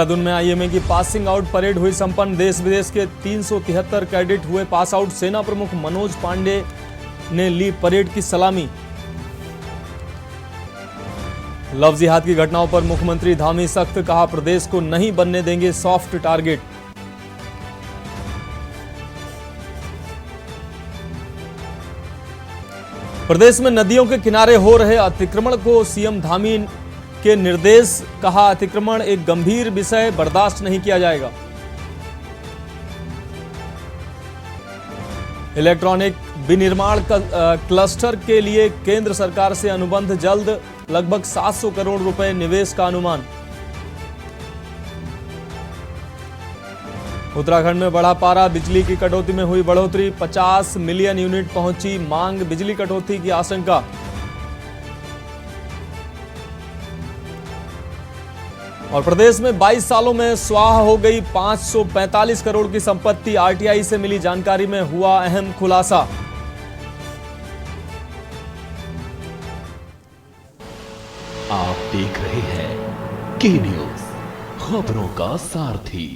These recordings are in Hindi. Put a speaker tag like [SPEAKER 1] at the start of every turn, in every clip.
[SPEAKER 1] देहरादून में आईएमए की पासिंग आउट परेड हुई संपन्न। देश विदेश के 373 कैडेट हुए पास आउट। सेना प्रमुख मनोज पांडे ने ली परेड की सलामी। लव जिहाद की घटनाओं पर मुख्यमंत्री धामी सख्त, कहा प्रदेश को नहीं बनने देंगे सॉफ्ट टारगेट। प्रदेश में नदियों के किनारे हो रहे अतिक्रमण को सीएम धामी के निर्देश, कहा अतिक्रमण एक गंभीर विषय, बर्दाश्त नहीं किया जाएगा। इलेक्ट्रॉनिक विनिर्माण क्लस्टर के लिए केंद्र सरकार से अनुबंध जल्द, लगभग 700 करोड़ रुपए निवेश का अनुमान। उत्तराखंड में बढ़ा पारा, बिजली की कटौती में हुई बढ़ोतरी, 50 मिलियन यूनिट पहुंची मांग, बिजली कटौती की आशंका। और प्रदेश में 22 सालों में स्वाहा हो गई 545 करोड़ की संपत्ति, आरटीआई से मिली जानकारी में हुआ अहम खुलासा।
[SPEAKER 2] आप देख रहे हैं के न्यूज, खबरों का सारथी।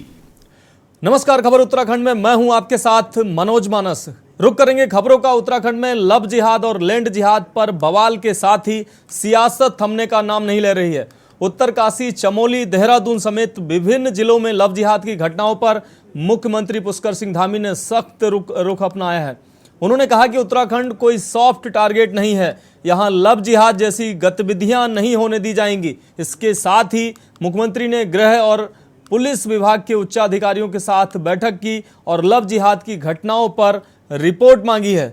[SPEAKER 1] नमस्कार, खबर उत्तराखंड में मैं हूं आपके साथ मनोज मानस। रुक करेंगे खबरों का उत्तराखंड में लव जिहाद और लैंड जिहाद पर बवाल के साथ ही सियासत थमने का नाम नहीं ले रही है। उत्तरकाशी, चमोली, देहरादून समेत विभिन्न जिलों में लव जिहाद की घटनाओं पर मुख्यमंत्री पुष्कर सिंह धामी ने सख्त रुख अपनाया है। उन्होंने कहा कि उत्तराखंड कोई सॉफ्ट टारगेट नहीं है, यहां लव जिहाद जैसी गतिविधियां नहीं होने दी जाएंगी। इसके साथ ही मुख्यमंत्री ने गृह और पुलिस विभाग के उच्चाधिकारियों के साथ बैठक की और लव जिहाद की घटनाओं पर रिपोर्ट मांगी है।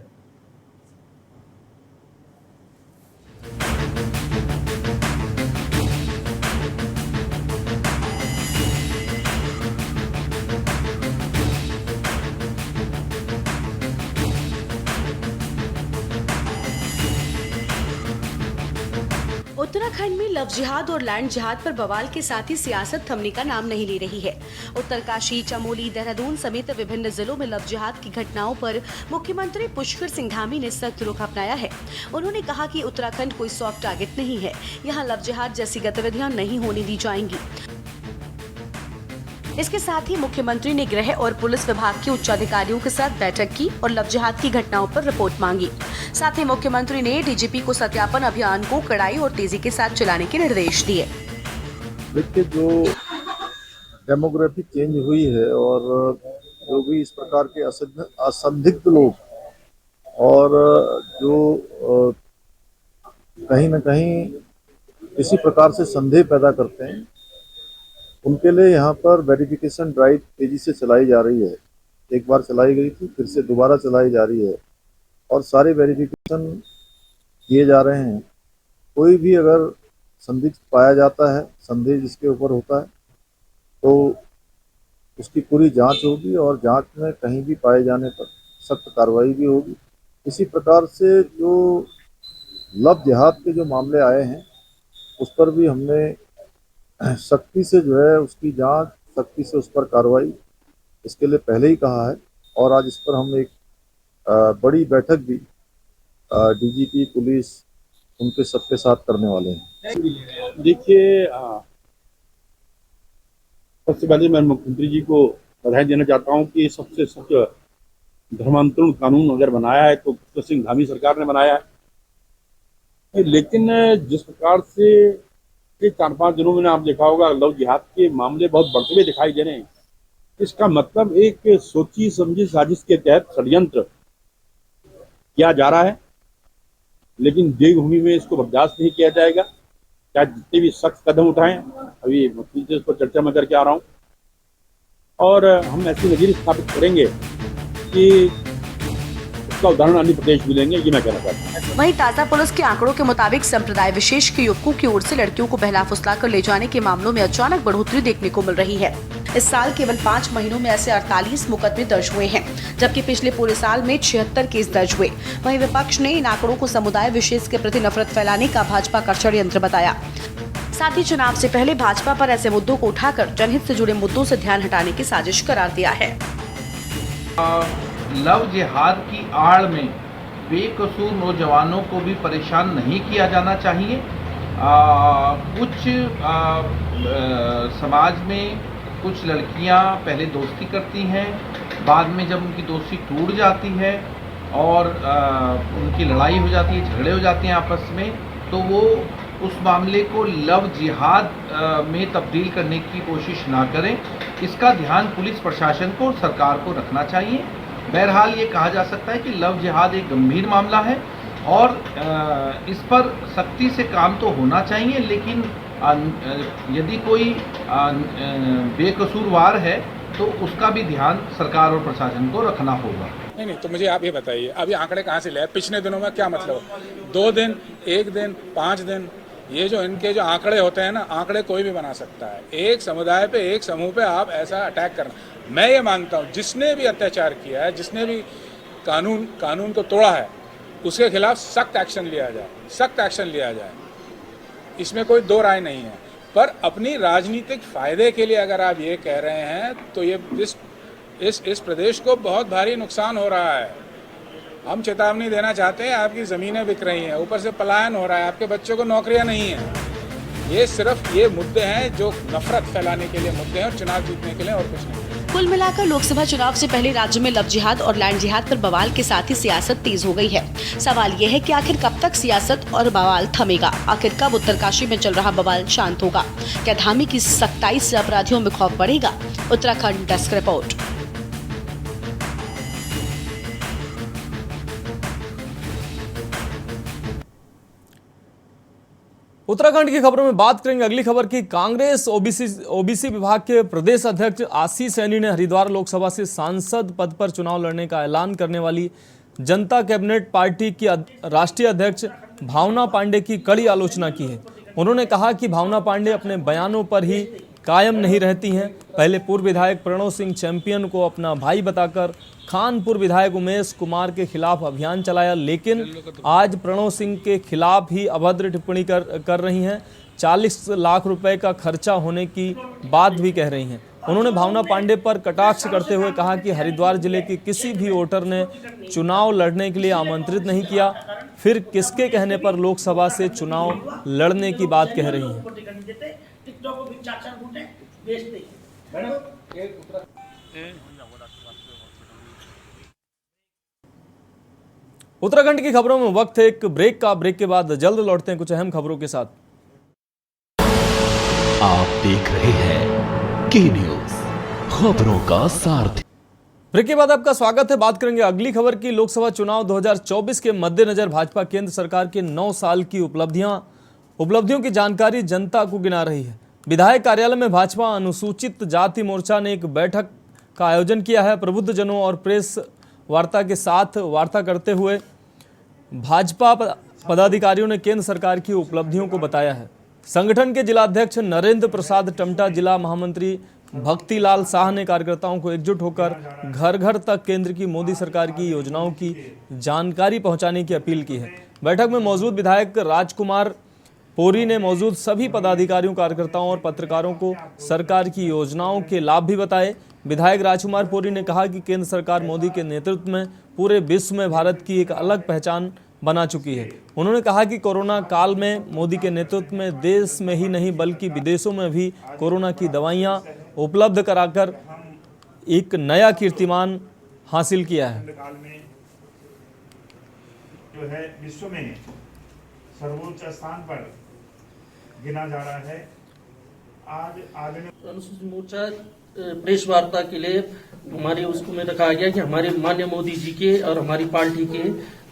[SPEAKER 3] उत्तराखंड में लव जिहाद और लैंड जिहाद पर बवाल के साथ ही सियासत थमने का नाम नहीं ले रही है। उत्तरकाशी, चमोली, देहरादून समेत विभिन्न जिलों में लव जिहाद की घटनाओं पर मुख्यमंत्री पुष्कर सिंह धामी ने सख्त रुख अपनाया है। उन्होंने कहा कि उत्तराखंड कोई सॉफ्ट टारगेट नहीं है, यहाँ लव जिहाद जैसी गतिविधियां नहीं होने दी जाएंगी। इसके साथ ही मुख्यमंत्री ने गृह और पुलिस विभाग के उच्चाधिकारियों के साथ बैठक की और लव जिहाद की घटनाओं पर रिपोर्ट मांगी। साथ ही मुख्यमंत्री ने डीजीपी को सत्यापन अभियान को कड़ाई और तेजी के साथ चलाने के निर्देश दिए।
[SPEAKER 4] देखिए, जो डेमोग्राफी चेंज हुई है और जो भी इस प्रकार के असंदिग्ध लोग और जो कहीं न कहीं किसी प्रकार से संदेह पैदा करते हैं, उनके लिए यहाँ पर वेरिफिकेशन ड्राइव तेजी से चलाई जा रही है। एक बार चलाई गई थी, फिर से दोबारा चलाई जा रही है और सारे वेरिफिकेशन किए जा रहे हैं। कोई भी अगर संदिग्ध पाया जाता है, संदेह जिसके ऊपर होता है, तो उसकी पूरी जांच होगी और जांच में कहीं भी पाए जाने पर सख्त कार्रवाई भी होगी। इसी प्रकार से जो लव जिहाद के जो मामले आए हैं, उस पर भी हमने सख्ती से जो है उसकी जांच, सख्ती से उस पर कार्रवाई, इसके लिए पहले ही कहा है और आज इस पर हम एक बड़ी बैठक भी डीजीपी पुलिस उनके सबके साथ करने वाले हैं।
[SPEAKER 5] देखिए, सबसे पहले मैं मुख्यमंत्री जी को बधाई देना चाहता हूं कि सबसे सख्त धर्मांतरण कानून अगर बनाया है तो पुष्कर सिंह धामी सरकार ने बनाया है। लेकिन जिस प्रकार से 4-5 दिनों में आप देखा होगा लव जिहाद के मामले बहुत बढ़ते हुए दिखाई दे रहे हैं। इसका मतलब एक सोची समझी साजिश के तहत षड्यंत्र किया जा रहा है, लेकिन देवभूमि में इसको बर्दाश्त नहीं किया जाएगा। चाहे जितने भी सख्त कदम उठाएं, अभी मुख्यमंत्री इस पर चर्चा में करके आ रहा हूं और हम ऐसी नजीर स्थापित करेंगे कि उसका उदाहरण अन्य प्रदेश भी लेंगे, ये मैं कहना चाहता हूँ।
[SPEAKER 3] वहीं ताजा पुलिस के आंकड़ों के मुताबिक संप्रदाय विशेष के युवकों की ओर से लड़कियों को बहला फुसला कर ले जाने के मामलों में अचानक बढ़ोतरी देखने को मिल रही है। इस साल केवल 5 महीनों में ऐसे 48 मुकदमे दर्ज हुए हैं, जबकि पिछले पूरे साल में 76 केस दर्ज हुए। वहीं विपक्ष ने इन आंकड़ों को समुदाय विशेष के प्रति नफरत फैलाने का भाजपा का षड्यंत्र बताया। साथ ही चुनाव से पहले भाजपा पर ऐसे मुद्दों को उठाकर जनहित से जुड़े मुद्दों से ध्यान हटाने की साजिश करार दिया है।
[SPEAKER 6] लव जिहाद की आड़ में बेकसूर नौजवानों को भी परेशान नहीं किया जाना चाहिए। कुछ समाज में कुछ लड़कियां पहले दोस्ती करती हैं, बाद में जब उनकी दोस्ती टूट जाती है और उनकी लड़ाई हो जाती है, झगड़े हो जाते हैं आपस में, तो वो उस मामले को लव जिहाद में तब्दील करने की कोशिश ना करें। इसका ध्यान पुलिस प्रशासन को और सरकार को रखना चाहिए। बहरहाल ये कहा जा सकता है कि लव जिहाद एक गंभीर मामला है और इस पर सख्ती से काम तो होना चाहिए, लेकिन यदि कोई बेकसूरवार है तो उसका भी ध्यान सरकार और प्रशासन को रखना होगा।
[SPEAKER 7] नहीं, तो मुझे आप ये बताइए, अभी आंकड़े कहाँ से ले? पिछले दिनों में क्या मतलब? 2 दिन, 1 दिन, 5 दिन, ये जो इनके जो आंकड़े होते हैं ना, आंकड़े कोई भी बना सकता है। एक समुदाय पे, एक समूह पे आप ऐसा अटैक करना, मैं ये मानता हूँ जिसने भी अत्याचार किया है, जिसने भी कानून को तोड़ा है, उसके खिलाफ सख्त एक्शन लिया जाए, सख्त एक्शन लिया जाए। इसमें कोई दो राय नहीं है। पर अपनी राजनीतिक फायदे के लिए अगर आप ये कह रहे हैं तो ये इस प्रदेश को बहुत भारी नुकसान हो रहा है। हम चेतावनी देना चाहते हैं, आपकी ज़मीनें बिक रही हैं, ऊपर से पलायन हो रहा है, आपके बच्चों को नौकरियां नहीं हैं। ये सिर्फ ये मुद्दे हैं जो नफरत फैलाने के लिए मुद्दे हैं और चुनाव जीतने के लिए, और कुछ नहीं।
[SPEAKER 3] कुल मिलाकर लोकसभा चुनाव से पहले राज्य में लव जिहाद और लैंड जिहाद पर बवाल के साथ ही सियासत तेज हो गई है। सवाल ये है कि आखिर कब तक सियासत और बवाल थमेगा? आखिर कब उत्तरकाशी में चल रहा बवाल शांत होगा? क्या धामी की सख्ताई से अपराधियों में खौफ बढ़ेगा? Uttarakhand desk report.
[SPEAKER 1] उत्तराखंड की खबरों में बात करेंगे अगली खबर की। कांग्रेस ओबीसी विभाग के प्रदेश अध्यक्ष आशीष सैनी ने हरिद्वार लोकसभा से सांसद पद पर चुनाव लड़ने का ऐलान करने वाली जनता कैबिनेट पार्टी की राष्ट्रीय अध्यक्ष भावना पांडे की कड़ी आलोचना की है। उन्होंने कहा कि भावना पांडे अपने बयानों पर ही कायम नहीं रहती हैं। पहले पूर्व विधायक प्रणव सिंह चैंपियन को अपना भाई बताकर खानपुर विधायक उमेश कुमार के खिलाफ अभियान चलाया, लेकिन आज प्रणव सिंह के खिलाफ ही अभद्र टिप्पणी कर रही हैं। 40 लाख रुपए का खर्चा होने की बात भी कह रही हैं। उन्होंने भावना पांडे पर कटाक्ष करते हुए कहा कि हरिद्वार जिले के किसी भी वोटर ने चुनाव लड़ने के लिए आमंत्रित नहीं किया, फिर किसके कहने पर लोकसभा से चुनाव लड़ने की बात कह रही हैं। उत्तराखंड की खबरों में वक्त है एक ब्रेक का। ब्रेक के बाद जल्द लौटते हैं कुछ अहम खबरों के साथ।
[SPEAKER 2] आप देख रहे हैं के न्यूज, खबरों का सारथी।
[SPEAKER 1] ब्रेक के बाद आपका स्वागत है। बात करेंगे अगली खबर की। लोकसभा चुनाव 2024 के मद्देनजर भाजपा केंद्र सरकार के 9 साल की उपलब्धियों की जानकारी जनता को गिना रही है। विधायक कार्यालय में भाजपा अनुसूचित जाति मोर्चा ने एक बैठक का आयोजन किया है। प्रबुद्ध जनों और प्रेस वार्ता के साथ वार्ता करते हुए भाजपा पदाधिकारियों ने केंद्र सरकार की उपलब्धियों को बताया है। संगठन के जिलाध्यक्ष नरेंद्र प्रसाद टमटा, जिला महामंत्री भक्तिलाल शाह ने कार्यकर्ताओं को एकजुट होकर घर घर तक केंद्र की मोदी सरकार की योजनाओं की जानकारी पहुंचाने की अपील की है। बैठक में मौजूद विधायक राजकुमार पोरी ने मौजूद सभी पदाधिकारियों, कार्यकर्ताओं और पत्रकारों को सरकार की योजनाओं के लाभ भी बताए। विधायक राजकुमार पोरी ने कहा कि केंद्र सरकार मोदी के नेतृत्व में पूरे विश्व में भारत की एक अलग पहचान बना चुकी है। उन्होंने कहा कि कोरोना काल में मोदी के नेतृत्व में देश में ही नहीं बल्कि विदेशों में भी कोरोना की दवाइयां उपलब्ध कराकर एक नया कीर्तिमान हासिल किया है।
[SPEAKER 8] काल में जो है विश्व में सर्वोच्च स्थान पर गिना जा रहा है। आज
[SPEAKER 9] अनुसूचित मोर्चा प्रेस वार्ता के लिए हमारे उसको में रखा गया कि हमारे माननीय मोदी जी के और हमारी पार्टी के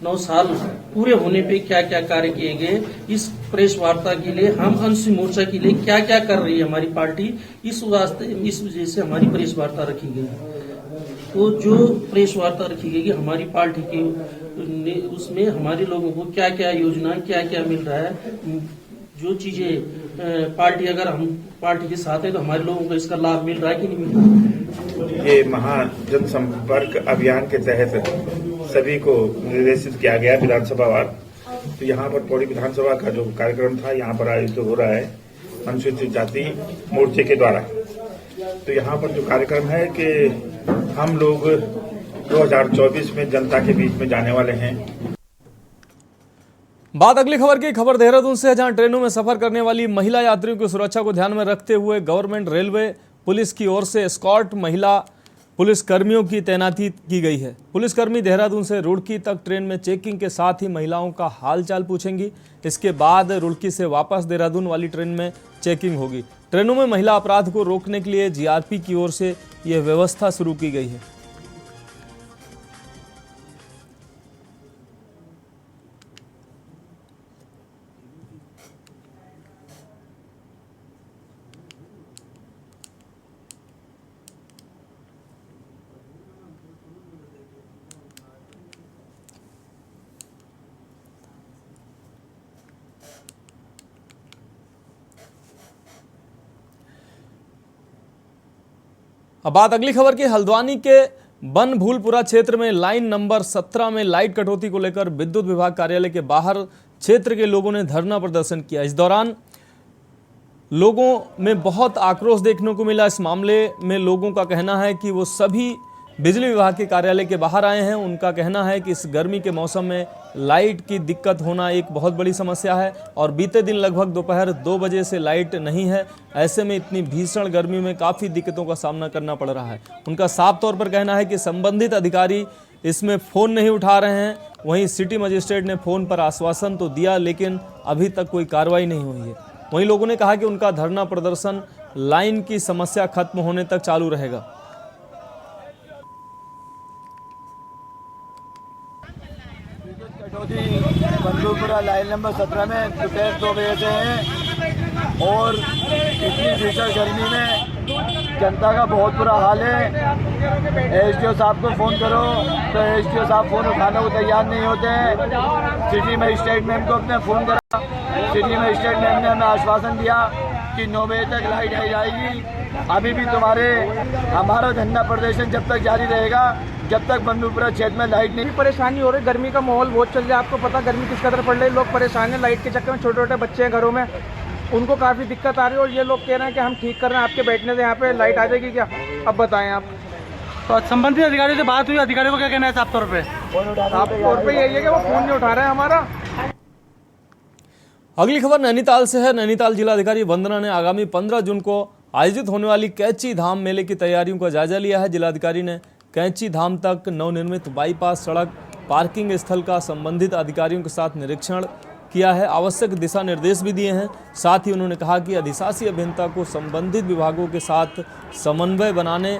[SPEAKER 9] 9 साल पूरे होने पे क्या क्या कार्य किए गए, इस प्रेस वार्ता के लिए हम अनुसूचित मोर्चा के लिए क्या क्या कर रही है हमारी पार्टी, इस वजह से हमारी प्रेस वार्ता रखी गई। तो जो प्रेस वार्ता रखी गई हमारी पार्टी के उसमें हमारे लोगों को क्या क्या योजना क्या क्या मिल रहा है, जो चीजें पार्टी अगर हम पार्टी के साथ है तो हमारे लोगों को इसका लाभ मिल रहा है कि नहीं मिल रहा है।
[SPEAKER 8] ये महा जनसंपर्क अभियान के तहत सभी को निर्देशित किया गया विधानसभा वार। तो यहाँ पर पौड़ी विधानसभा का जो कार्यक्रम था यहाँ पर आयोजित हो रहा है अनुसूचित जाति मोर्चे के द्वारा। तो यहाँ पर जो कार्यक्रम है कि हम लोग 2024 में जनता के बीच में जाने वाले हैं।
[SPEAKER 1] बात अगली खबर की। खबर देहरादून से है, जहां ट्रेनों में सफर करने वाली महिला यात्रियों की सुरक्षा को ध्यान में रखते हुए गवर्नमेंट रेलवे पुलिस की ओर से एस्कॉर्ट महिला पुलिस कर्मियों की तैनाती की गई है। पुलिसकर्मी देहरादून से रुड़की तक ट्रेन में चेकिंग के साथ ही महिलाओं का हालचाल पूछेंगी। इसके बाद रुड़की से वापस देहरादून वाली ट्रेन में चेकिंग होगी। ट्रेनों में महिला अपराध को रोकने के लिए जीआरपी की ओर से यह व्यवस्था शुरू की गई है। अब बात अगली खबर की। हल्द्वानी के बनभूलपुरा क्षेत्र में लाइन नंबर 17 में लाइट कटौती को लेकर विद्युत विभाग कार्यालय के बाहर क्षेत्र के लोगों ने धरना प्रदर्शन किया। इस दौरान लोगों में बहुत आक्रोश देखने को मिला। इस मामले में लोगों का कहना है कि वो सभी बिजली विभाग के कार्यालय के बाहर आए हैं। उनका कहना है कि इस गर्मी के मौसम में लाइट की दिक्कत होना एक बहुत बड़ी समस्या है और बीते दिन लगभग दोपहर 2 बजे से लाइट नहीं है। ऐसे में इतनी भीषण गर्मी में काफ़ी दिक्कतों का सामना करना पड़ रहा है। उनका साफ तौर पर कहना है कि संबंधित अधिकारी इसमें फ़ोन नहीं उठा रहे हैं। वहीं सिटी मजिस्ट्रेट ने फ़ोन पर आश्वासन तो दिया, लेकिन अभी तक कोई कार्रवाई नहीं हुई है। वहीं लोगों ने कहा कि उनका धरना प्रदर्शन लाइन की समस्या खत्म होने तक चालू रहेगा।
[SPEAKER 10] बनभूलपुरा लाइन नंबर 17 में दोपहर 2 बजे से है और इतनी भीषण गर्मी में जनता का बहुत बुरा हाल है। एसडीओ साहब को फ़ोन करो तो एसडीओ साहब फ़ोन उठाने को तैयार नहीं होते हैं। सिटी मजिस्ट्रेट मैम को अपने फ़ोन करा, सिटी मजिस्ट्रेट मैम ने हमें आश्वासन दिया कि 9 बजे तक लाइट आ जाएगी। अभी भी हमारा धरना प्रदर्शन जब तक जारी रहेगा जब तक बनभूलपुरा क्षेत्र में लाइट नहीं।
[SPEAKER 11] परेशानी हो रही, गर्मी का माहौल बहुत चल रहा है। आपको पता गर्मी किस कदर पड़ रही है। लोग परेशान हैं लाइट के चक्कर में। छोटे छोटे बच्चे हैं घरों में, उनको काफ़ी दिक्कत आ रही है और ये लोग कह रहे हैं कि हम ठीक कर रहे हैं, आपके बैठने से यहाँ पे लाइट आ जाएगी क्या? अब बताएं आप। तो संबंधित अधिकारियों से बात हुई, अधिकारियों को क्या कहना है साफ तौर पे? साफ तौर पे यही है कि वो फ़ोन नहीं उठा रहे हैं हमारा।
[SPEAKER 1] अगली खबर नैनीताल से है। नैनीताल जिलाधिकारी वंदना ने आगामी 15 जून को आयोजित होने वाली कैंची धाम मेले की तैयारियों का जायजा लिया है। जिलाधिकारी ने कैंची धाम तक नवनिर्मित बाईपास सड़क पार्किंग स्थल का संबंधित अधिकारियों के साथ निरीक्षण किया है। आवश्यक दिशा निर्देश भी दिए हैं। साथ ही उन्होंने कहा कि अधिशासी अभियंता को संबंधित विभागों के साथ समन्वय बनाने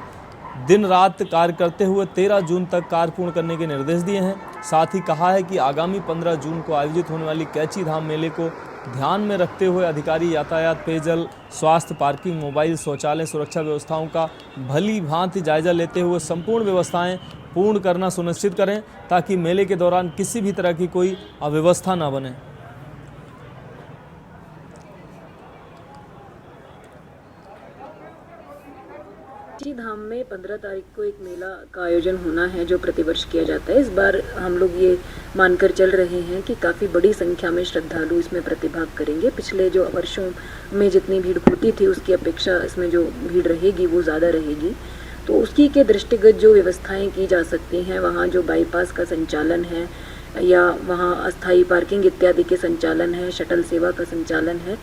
[SPEAKER 1] दिन रात कार्य करते हुए 13 जून तक कार्य पूर्ण करने के निर्देश दिए हैं। साथ ही कहा है कि आगामी 15 जून को आयोजित होने वाली कैंची धाम मेले को ध्यान में रखते हुए अधिकारी यातायात, पेयजल, स्वास्थ्य, पार्किंग, मोबाइल, शौचालय, सुरक्षा व्यवस्थाओं का भली भांति जायजा लेते हुए संपूर्ण व्यवस्थाएं पूर्ण करना सुनिश्चित करें ताकि मेले के दौरान किसी भी तरह की कोई अव्यवस्था न बने।
[SPEAKER 12] कैंची धाम में 15 तारीख को एक मेला का आयोजन होना है जो प्रतिवर्ष किया जाता है। इस बार हम लोग ये मानकर चल रहे हैं कि काफ़ी बड़ी संख्या में श्रद्धालु इसमें प्रतिभाग करेंगे। पिछले जो वर्षों में जितनी भीड़ होती थी उसकी अपेक्षा इसमें जो भीड़ रहेगी वो ज़्यादा रहेगी। तो उसकी के दृष्टिगत जो व्यवस्थाएं की जा सकती हैं, वहाँ जो बाईपास का संचालन है या वहाँ अस्थायी पार्किंग इत्यादि के संचालन है, शटल सेवा का संचालन है,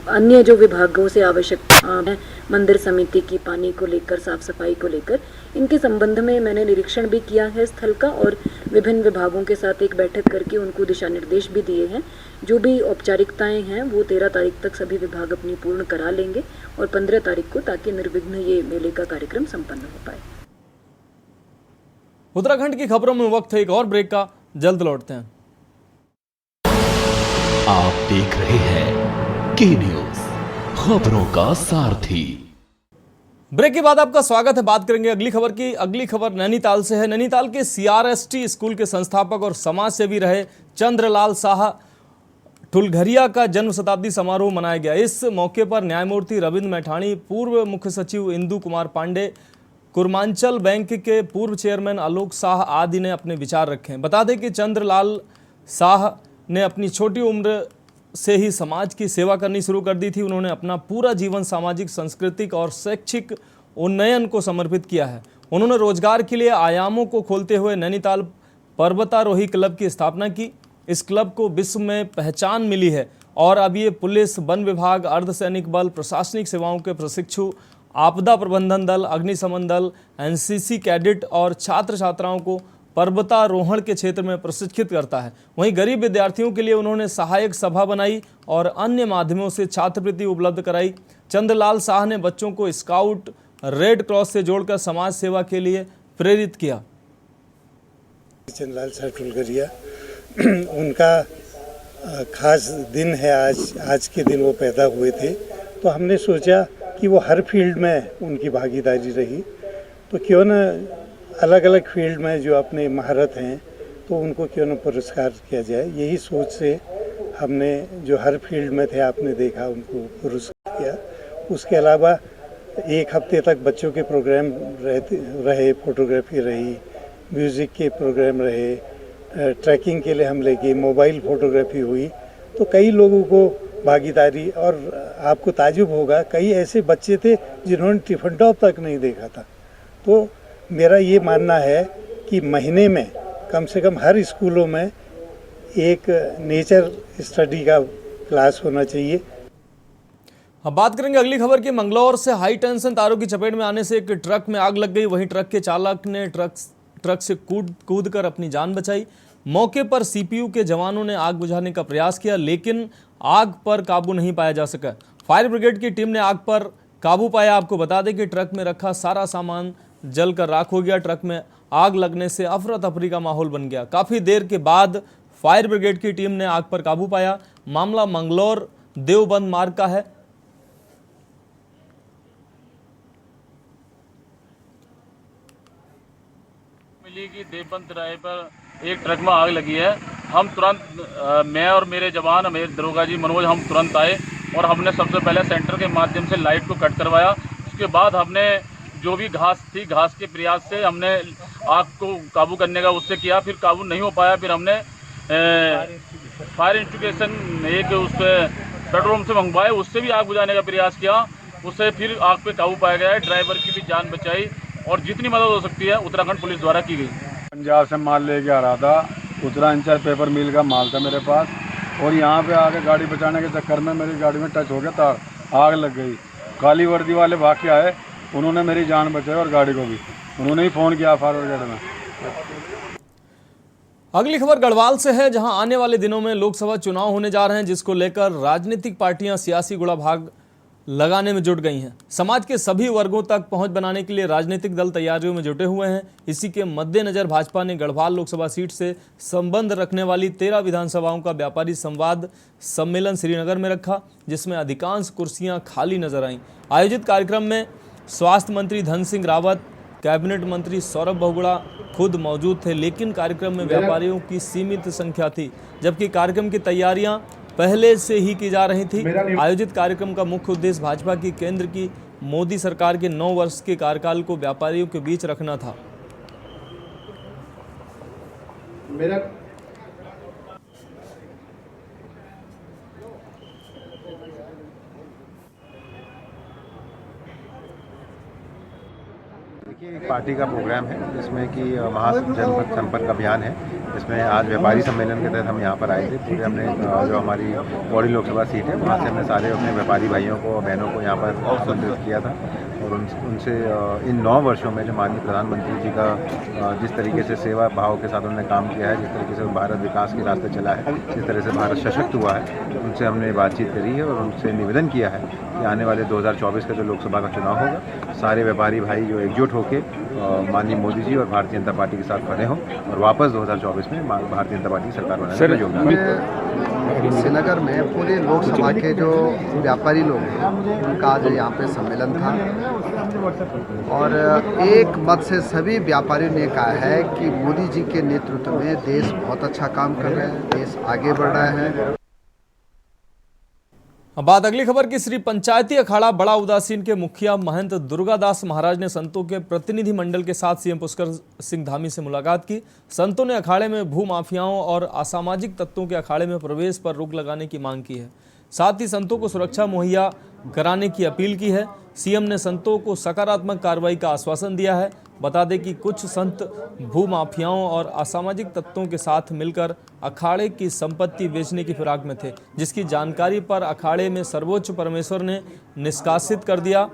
[SPEAKER 12] अन्य जो विभागों से आवश्यकता है, मंदिर समिति की पानी को लेकर, साफ सफाई को लेकर, इनके संबंध में मैंने निरीक्षण भी किया है स्थल का और विभिन्न विभागों के साथ एक बैठक करके उनको दिशा निर्देश भी दिए हैं। जो भी औपचारिकताएं हैं वो 13 तारीख तक सभी विभाग अपनी पूर्ण करा लेंगे और 15 तारीख को, ताकि निर्विघ्न ये मेले का कार्यक्रम संपन्न हो पाए।
[SPEAKER 1] उत्तराखंड की खबरों में वक्त है एक और ब्रेक का, जल्द लौटते हैं।
[SPEAKER 2] आप देख रहे हैं के न्यूज, खबरों का सारथी।
[SPEAKER 1] ब्रेक के बाद आपका स्वागत है। बात करेंगे अगली खबर की। अगली खबर नैनीताल से है। नैनीताल के CRST स्कूल के संस्थापक और समाज सेवी रहे चंद्रलाल शाह ठुलघरिया का जन्म शताब्दी समारोह मनाया गया। इस मौके पर न्यायमूर्ति रविंद्र मैठाणी, पूर्व मुख्य सचिव इंदु कुमार पांडे, कुर्मांचल बैंक के पूर्व चेयरमैन आलोक शाह आदि ने अपने विचार रखे। बता दें कि चंद्रलाल शाह ने अपनी छोटी उम्र से ही समाज की सेवा करनी शुरू कर दी थी। उन्होंने अपना पूरा जीवन सामाजिक, सांस्कृतिक और शैक्षिक उन्नयन को समर्पित किया है। उन्होंने रोजगार के लिए आयामों को खोलते हुए नैनीताल पर्वतारोही क्लब की स्थापना की इस क्लब को विश्व में पहचान मिली है और अब ये पुलिस, वन विभाग, अर्धसैनिक बल, प्रशासनिक सेवाओं के प्रशिक्षु, आपदा प्रबंधन दल, अग्निशमन दल, एनसीसी कैडेट और छात्र छात्राओं को पर्वतारोहण के क्षेत्र में प्रशिक्षित करता है। वहीं गरीब विद्यार्थियों के लिए उन्होंने सहायक सभा बनाई और अन्य माध्यमों से छात्रवृत्ति उपलब्ध कराई। चंद्रलाल शाह ने बच्चों को स्काउट, रेड क्रॉस से जोड़कर समाज सेवा के लिए प्रेरित किया।
[SPEAKER 13] चंद्रलाल शाह टुलगरिया, उनका खास दिन है आज के दिन वो पैदा हुए थे, तो हमने सोचा कि वो हर फील्ड में उनकी भागीदारी रही, तो क्यों ना अलग अलग फील्ड में जो अपने महारत हैं तो उनको क्यों ना पुरस्कार किया जाए। यही सोच से हमने जो हर फील्ड में थे आपने देखा उनको पुरस्कार किया। उसके अलावा एक हफ्ते तक बच्चों के प्रोग्राम रहे, फोटोग्राफी रही, म्यूज़िक के प्रोग्राम रहे, ट्रैकिंग के लिए हम ले गए, मोबाइल फोटोग्राफी हुई, तो कई लोगों को भागीदारी। और आपको ताजुब होगा, कई ऐसे बच्चे थे जिन्होंने टिफिन टॉप तक नहीं देखा था। तो मेरा ये मानना है कि महीने में कम से कम हर स्कूलों में एक नेचर स्टडी का क्लास होना चाहिए।
[SPEAKER 1] अब बात करेंगे अगली खबर की। मंगलौर से हाई टेंशन तारों की चपेट में आने से एक ट्रक में आग लग गई। वहीं ट्रक के चालक ने ट्रक से कूदकर अपनी जान बचाई। मौके पर सीपीयू के जवानों ने आग बुझाने का प्रयास किया, लेकिन आग पर काबू नहीं पाया जा सका। फायर ब्रिगेड की टीम ने आग पर काबू पाया। आपको बता दें कि ट्रक में रखा सारा सामान जलकर राख हो गया। ट्रक में आग लगने से अफरा तफरी का माहौल बन गया। काफी देर के बाद फायर ब्रिगेड की टीम ने आग पर काबू पाया। मामला मंगलौर देवबंद मार्ग का है।
[SPEAKER 14] मिली कि देवबंद तिराहे पर एक ट्रक में आग लगी है। हम तुरंत, मैं और मेरे जवान, मेरे दरोगा जी मनोज, हम तुरंत आए और हमने सबसे पहले सेंटर के माध्यम से लाइट को कट करवाया। उसके बाद हमने जो भी घास थी, घास के प्रयास से हमने आग को काबू करने का उससे किया। फिर काबू नहीं हो पाया, फिर हमने फायर इंस्टिट्यूशन एक उस पेट्रोल पंप से मंगवाए, उससे भी आग बुझाने का प्रयास किया। उससे फिर आग पे काबू पाया गया है। ड्राइवर की भी जान बचाई और जितनी मदद हो सकती है उत्तराखंड पुलिस द्वारा की गई।
[SPEAKER 15] पंजाब से माल लेके आ रहा था, उत्तरांचल पेपर मिल का माल था मेरे पास, और यहाँ पे आके गाड़ी बचाने के चक्कर में मेरी गाड़ी में टच हो गया तार, आग लग गई। काली वर्दी वाले भाग के आए, उन्होंने मेरी जान बचाई और गाड़ी को भी। उन्होंने ही फ़ोन किया फायर ब्रिगेड में।
[SPEAKER 1] अगली खबर गढ़वाल से है, जहां आने वाले दिनों में लोकसभा चुनाव होने जा रहे हैं, जिसको लेकर राजनीतिक पार्टियां सियासी गुड़ाभाग लगाने में जुट गई हैं। समाज के सभी वर्गों तक पहुंच बनाने के लिए राजनीतिक दल तैयारियों में जुटे हुए हैं। इसी के मद्देनजर भाजपा ने गढ़वाल लोकसभा सीट से संबंध रखने वाली 13 विधानसभाओं का व्यापारी संवाद सम्मेलन श्रीनगर में रखा, जिसमें अधिकांश कुर्सियां खाली नजर आईं। आयोजित कार्यक्रम में स्वास्थ्य मंत्री धन सिंह रावत, कैबिनेट मंत्री सौरभ बहुगुणा खुद मौजूद थे, लेकिन कार्यक्रम में व्यापारियों की सीमित संख्या थी, जबकि कार्यक्रम की तैयारियां पहले से ही की जा रही थी। आयोजित कार्यक्रम का मुख्य उद्देश्य भाजपा की केंद्र की मोदी सरकार के 9 वर्ष के कार्यकाल को व्यापारियों के बीच रखना था।
[SPEAKER 16] पार्टी का प्रोग्राम है जिसमें कि महाजनपद संपर्क अभियान है। इसमें आज व्यापारी सम्मेलन के तहत हम यहाँ पर आए थे। पूरे हमने जो हमारी पौड़ी लोकसभा सीट है वहाँ से हमने सारे अपने व्यापारी भाइयों को और बहनों को यहाँ पर संबोधित किया था और उनसे इन 9 वर्षों में जो माननीय प्रधानमंत्री जी का जिस तरीके से सेवा भाव के साथ उन्होंने काम किया है, जिस तरीके से भारत विकास के रास्ते चला है, जिस तरह से भारत सशक्त हुआ है, उनसे हमने बातचीत करी है और उनसे निवेदन किया है कि आने वाले 2024 का जो लोकसभा का चुनाव होगा, सारे व्यापारी भाई जो एकजुट होकर माननीय मोदी जी और भारतीय जनता पार्टी के साथ खड़े हों और वापस 2024 में भारतीय जनता पार्टी की सरकार बनाने में योगदान।
[SPEAKER 17] श्रीनगर में पूरे लोकसभा के जो व्यापारी लोग हैं उनका आज यहाँ पे सम्मेलन था और एक मत से सभी व्यापारियों ने कहा है कि मोदी जी के नेतृत्व में देश बहुत अच्छा काम कर रहा है, देश आगे बढ़ रहा है।
[SPEAKER 1] अब बात अगली खबर की। श्री पंचायती अखाड़ा बड़ा उदासीन के मुखिया महंत दुर्गादास महाराज ने संतों के प्रतिनिधि मंडल के साथ सीएम पुष्कर सिंह धामी से मुलाकात की। संतों ने अखाड़े में भू माफियाओं और असामाजिक तत्वों के अखाड़े में प्रवेश पर रोक लगाने की मांग की है। साथ ही संतों को सुरक्षा मुहैया कराने की अपील की है। सीएम ने संतों को सकारात्मक कार्रवाई का आश्वासन दिया है। बता दें कि कुछ संत भूमाफियाओं और असामाजिक तत्वों के साथ मिलकर अखाड़े की संपत्ति बेचने की फिराक में थे, जिसकी जानकारी पर अखाड़े में सर्वोच्च परमेश्वर ने निष्कासित कर दिया।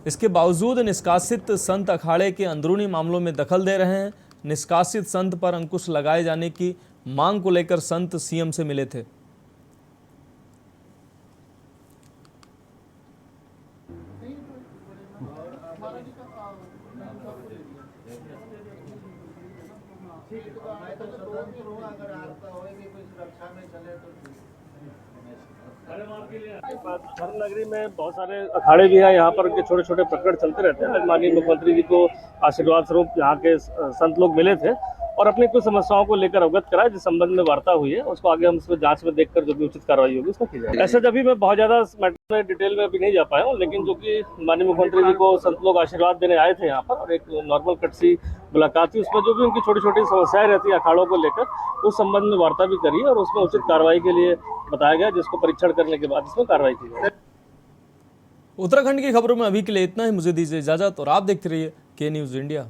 [SPEAKER 1] इसके बावजूद निष्कासित संत अखाड़े के अंदरूनी मामलों में दखल दे रहे हैं। निष्कासित संत पर अंकुश लगाए जाने की मांग को लेकर संत सीएम से मिले थे।
[SPEAKER 18] धर्म नगरी में बहुत सारे अखाड़े भी हैं, यहाँ पर के छोटे छोटे प्रकरण चलते रहते हैं। आज माननीय मुख्यमंत्री जी को आशीर्वाद स्वरूप यहाँ के संत लोग मिले थे और अपनी कुछ समस्याओं को लेकर अवगत कराया, जिस संबंध में वार्ता हुई है उसको आगे हम इसमें जांच में देखकर जो भी उचित कार्रवाई होगी उसको की जाएगी। ऐसे जब भी मैं बहुत ज्यादा मैटर में डिटेल में अभी नहीं जा पाया हूँ, लेकिन जो कि माननीय मुख्यमंत्री जी को संत लोग आशीर्वाद देने आए थे यहाँ पर और एक नॉर्मल कट सी मुलाकात थी, उसमें जो भी उनकी छोटी छोटी समस्याएं रहती है अखाड़ों को लेकर उस संबंध में वार्ता भी करी और उसमें उचित कार्रवाई के लिए बताया गया, जिसको परीक्षण करने के बाद इसमें कार्रवाई की जाए।
[SPEAKER 1] उत्तराखंड की खबरों में अभी के लिए इतना ही। मुझे दीजिए इजाजत और आप देखते रहिए के न्यूज़ इंडिया।